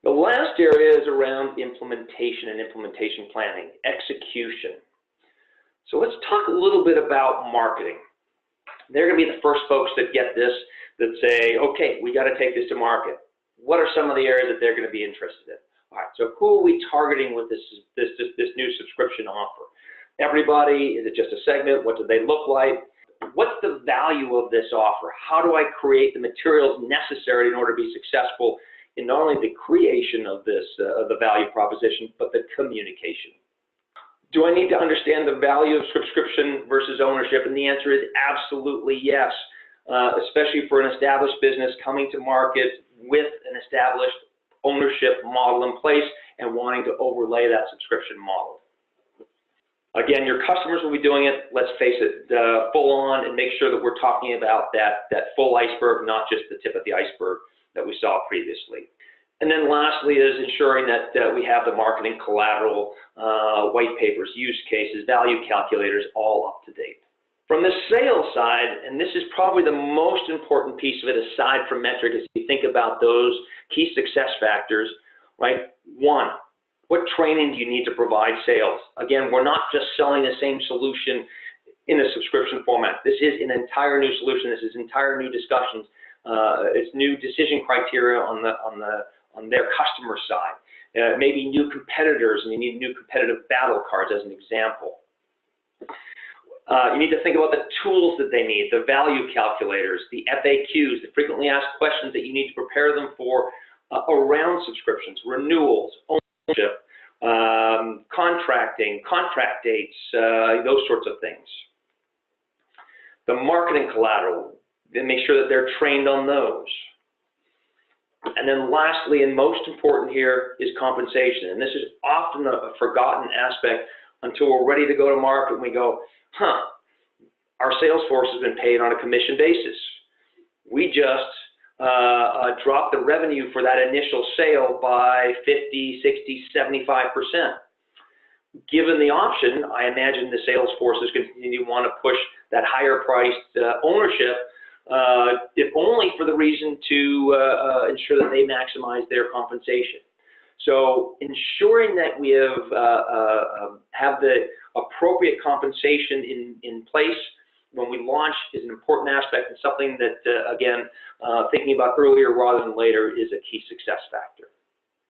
The last area is around implementation and implementation planning, execution. So let's talk a little bit about marketing. They're going to be the first folks that get this, that say, okay, we got to take this to market. What are some of the areas that they're going to be interested in? All right, so who are we targeting with this new subscription offer? Everybody? Is it just a segment? What do they look like? What's the value of this offer? How do I create the materials necessary in order to be successful in not only the creation of this, the value proposition, but the communication? Do I need to understand the value of subscription versus ownership? And the answer is absolutely yes, especially for an established business coming to market with an established ownership model in place and wanting to overlay that subscription model. Again, your customers will be doing it, let's face it, full on, and make sure that we're talking about that full iceberg, not just the tip of the iceberg that we saw previously. And then lastly is ensuring that we have the marketing collateral, white papers, use cases, value calculators, all up to date. From the sales side, and this is probably the most important piece of it aside from metric, as you think about those key success factors, right? One, what training do you need to provide sales? Again, we're not just selling the same solution in a subscription format. This is an entire new solution. This is entire new discussions. It's new decision criteria on their customer side. Maybe new competitors, and you need new competitive battle cards as an example. You need to think about the tools that they need, the value calculators, the FAQs, the frequently asked questions that you need to prepare them for around subscriptions, renewals, ownership, contracting, contract dates, those sorts of things. The marketing collateral, then make sure that they're trained on those. And then lastly, and most important here, is compensation. And this is often a forgotten aspect until we're ready to go to market and we go, our sales force has been paid on a commission basis. We just dropped the revenue for that initial sale by 50, 60, 75%. Given the option, I imagine the sales force is going to continue to want to push that higher priced ownership, if only for the reason to ensure that they maximize their compensation. So ensuring that we have the appropriate compensation in place when we launch is an important aspect and something that, again, thinking about earlier rather than later is a key success factor.